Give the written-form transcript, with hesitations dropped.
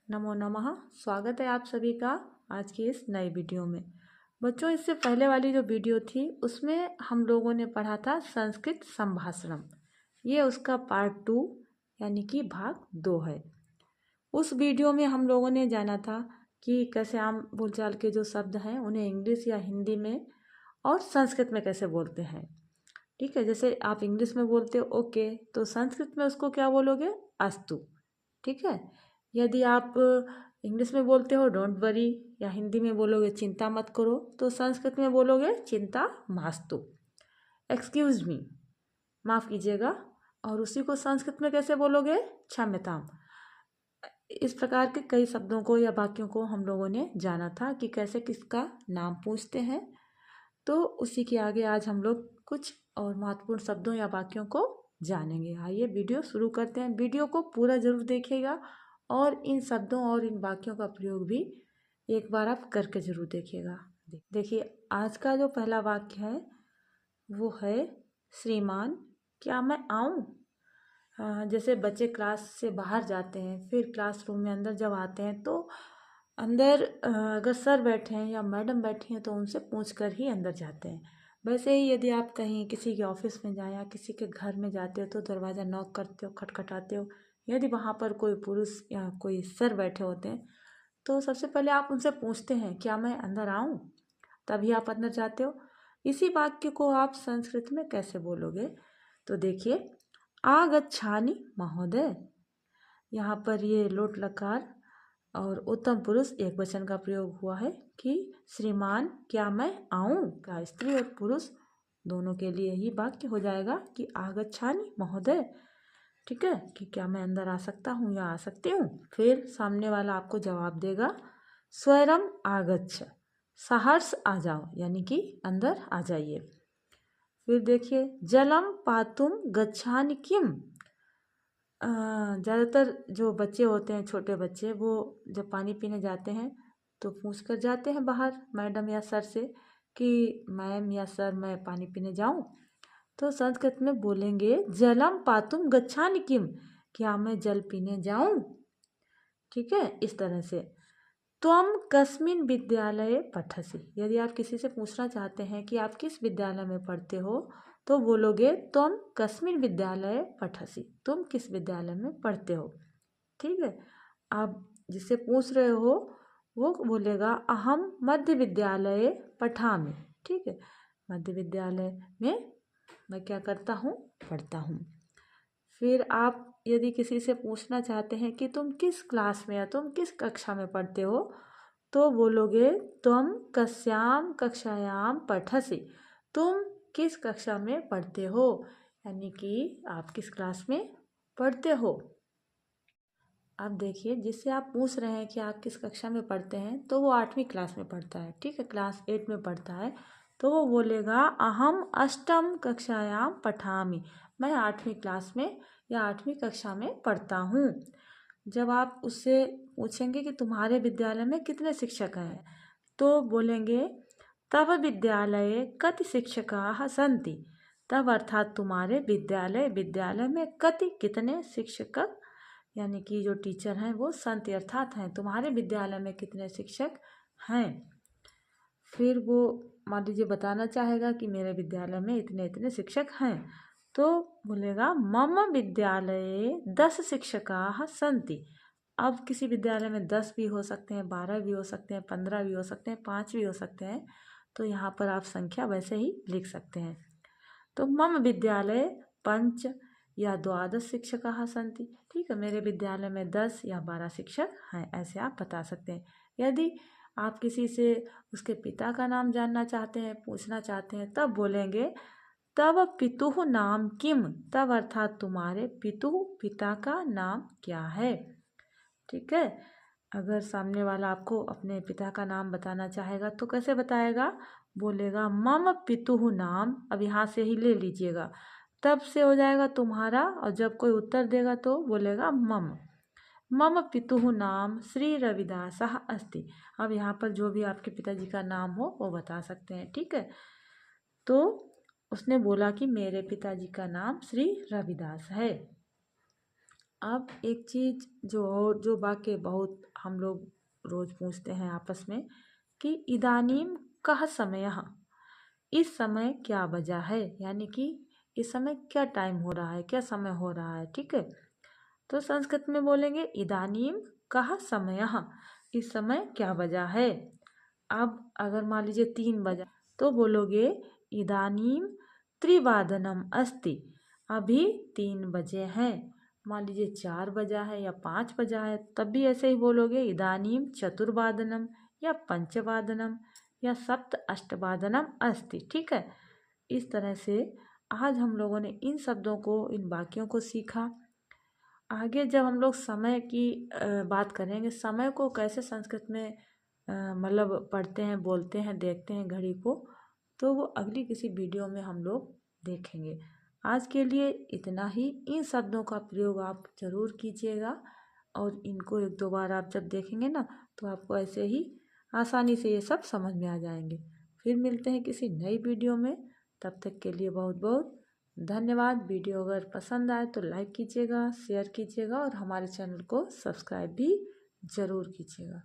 नमो नमः। स्वागत है आप सभी का आज की इस नई वीडियो में। बच्चों, इससे पहले वाली जो वीडियो थी उसमें हम लोगों ने पढ़ा था संस्कृत संभाषणम। ये उसका पार्ट 2 यानी कि भाग 2 है। उस वीडियो में हम लोगों ने जाना था कि कैसे आम बोलचाल के जो शब्द हैं उन्हें इंग्लिश या हिंदी में और संस्कृत में कैसे बोलते हैं। ठीक है, जैसे आप इंग्लिश में बोलते हो ओके, तो संस्कृत में उसको क्या बोलोगे? अस्तु। ठीक है, यदि आप इंग्लिश में बोलते हो डोंट वरी या हिंदी में बोलोगे चिंता मत करो, तो संस्कृत में बोलोगे चिंता मास्तु, एक्सक्यूज मी, माफ़ कीजिएगा। और उसी को संस्कृत में कैसे बोलोगे? क्षम्यताम। इस प्रकार के कई शब्दों को या वाक्यों को हम लोगों ने जाना था कि कैसे किसका नाम पूछते हैं। तो उसी के आगे आज हम लोग कुछ और महत्वपूर्ण शब्दों या वाक्यों को जानेंगे। आइए वीडियो शुरू करते हैं। वीडियो को पूरा जरूर देखिएगा और इन शब्दों और इन वाक्यों का प्रयोग भी एक बार आप करके जरूर देखिएगा। देखिए, आज का जो पहला वाक्य है वो है श्रीमान क्या मैं आऊँ। जैसे बच्चे क्लास से बाहर जाते हैं, फिर क्लासरूम में अंदर जब आते हैं तो अंदर अगर सर बैठे हैं या मैडम बैठी हैं तो उनसे पूछ कर ही अंदर जाते हैं। वैसे ही यदि आप कहीं किसी के ऑफिस में जाए या किसी के घर में जाते हो तो दरवाज़ा नॉक करते हो, खटखटाते हो। यदि वहाँ पर कोई पुरुष या कोई सर बैठे होते हैं तो सबसे पहले आप उनसे पूछते हैं क्या मैं अंदर आऊँ, तभी आप अंदर जाते हो। इसी वाक्य को आप संस्कृत में कैसे बोलोगे? तो देखिए, आगच्छानि महोदय। यहाँ पर ये लोट लकार और उत्तम पुरुष एक वचन का प्रयोग हुआ है कि श्रीमान क्या मैं आऊँ का स्त्री और पुरुष दोनों के लिए ही वाक्य हो जाएगा कि आगच्छानि महोदय। ठीक है, कि क्या मैं अंदर आ सकता हूँ या आ सकती हूँ। फिर सामने वाला आपको जवाब देगा स्वयं आगच्छ, सहर्ष आ जाओ, यानी कि अंदर आ जाइए। फिर देखिए, जलम पातुम गच्छानि किम। ज़्यादातर जो बच्चे होते हैं, छोटे बच्चे, वो जब पानी पीने जाते हैं तो पूछ कर जाते हैं बाहर मैडम या सर से कि मैम या सर मैं पानी पीने जाऊं। तो संस्कृत में बोलेंगे जलम पातुम गच्छानि किम, क्या मैं जल पीने जाऊं। ठीक है, इस तरह से। त्वम कस्मिन विद्यालये पठसि। यदि आप किसी से पूछना चाहते हैं कि आप किस विद्यालय में पढ़ते हो तो बोलोगे त्वम कस्मिन विद्यालये पठसि, तुम किस विद्यालय में पढ़ते हो। ठीक है, आप जिससे पूछ रहे हो वो बोलेगा अहम मध्य विद्यालये पठामि। ठीक है, मध्य विद्यालय में मैं क्या करता हूँ? पढ़ता हूँ। फिर आप यदि किसी से पूछना चाहते हैं कि तुम किस क्लास में या तुम किस कक्षा में पढ़ते हो तो बोलोगे तुम कस्याम कक्षायाम पठसि, तुम किस कक्षा में पढ़ते हो, यानी कि आप किस क्लास में पढ़ते हो। अब देखिए, जिससे आप पूछ रहे हैं कि आप किस कक्षा में पढ़ते हैं तो वो 8वीं क्लास में पढ़ता है। ठीक है, क्लास 8 में पढ़ता है तो वो बोलेगा अहम अष्टम कक्षायाम पठामि, मैं 8वीं क्लास में या 8वीं कक्षा में पढ़ता हूँ। जब आप उससे पूछेंगे कि तुम्हारे विद्यालय में कितने शिक्षक हैं तो बोलेंगे तव विद्यालये कति शिक्षकाः सन्ति। तब अर्थात तुम्हारे विद्यालय में कति कितने शिक्षक, यानी कि जो टीचर हैं वो संति अर्थात हैं, तुम्हारे विद्यालय में कितने शिक्षक हैं। फिर वो मान लीजिए बताना चाहेगा कि मेरे विद्यालय में इतने इतने शिक्षक हैं तो बोलेगा मम विद्यालये 10 शिक्षकाः सन्ति। अब किसी विद्यालय में 10 भी हो सकते हैं, 12 भी हो सकते हैं, 15 भी हो सकते हैं, 5 भी हो सकते हैं, तो यहाँ पर आप संख्या वैसे ही लिख सकते हैं। तो मम विद्यालय 5 या 12 शिक्षकाः सन्ति। ठीक है, मेरे विद्यालय में 10 या 12 शिक्षक हैं, ऐसे आप बता सकते हैं। यदि आप किसी से उसके पिता का नाम जानना चाहते हैं, पूछना चाहते हैं, तब बोलेंगे तव पितुः नाम किम। तब अर्थात तुम्हारे पिता का नाम क्या है। ठीक है, अगर सामने वाला आपको अपने पिता का नाम बताना चाहेगा तो कैसे बताएगा? बोलेगा मम पितुः नाम, अब यहाँ से ही ले लीजिएगा, तब से हो जाएगा तुम्हारा, और जब कोई उत्तर देगा तो बोलेगा मम पितुः नाम श्री रविदासः अस्ति। अब यहाँ पर जो भी आपके पिताजी का नाम हो वो बता सकते हैं। ठीक है, तो उसने बोला कि मेरे पिताजी का नाम श्री रविदास है। अब एक चीज़ जो वाक्य बहुत हम लोग रोज़ पूछते हैं आपस में कि इदानीम कः समयः, इस समय क्या बजा है, यानी कि इस समय क्या टाइम हो रहा है, क्या समय हो रहा है। ठीक है, तो संस्कृत में बोलेंगे इदानीम कः समयः, इस समय क्या बजा है। अब अगर मान लीजिए 3 बजा तो बोलोगे इदानीम त्रिवादनम अस्ति, अभी 3 बजे हैं। मान लीजिए 4 बजा है या 5 बजा है तब भी ऐसे ही बोलोगे इदानीम चतुर्वादनम या पंचवादनम या सप्त अष्टवादनम अस्ति। ठीक है, इस तरह से आज हम लोगों ने इन शब्दों को, इन वाक्यों को सीखा। आगे जब हम लोग समय की बात करेंगे, समय को कैसे संस्कृत में मतलब पढ़ते हैं, बोलते हैं, देखते हैं घड़ी को, तो वो अगली किसी वीडियो में हम लोग देखेंगे। आज के लिए इतना ही। इन शब्दों का प्रयोग आप ज़रूर कीजिएगा और इनको 1-2 बार आप जब देखेंगे ना तो आपको ऐसे ही आसानी से ये सब समझ में आ जाएंगे। फिर मिलते हैं किसी नई वीडियो में, तब तक के लिए बहुत बहुत धन्यवाद। वीडियो अगर पसंद आए तो लाइक कीजिएगा, शेयर कीजिएगा और हमारे चैनल को सब्सक्राइब भी ज़रूर कीजिएगा।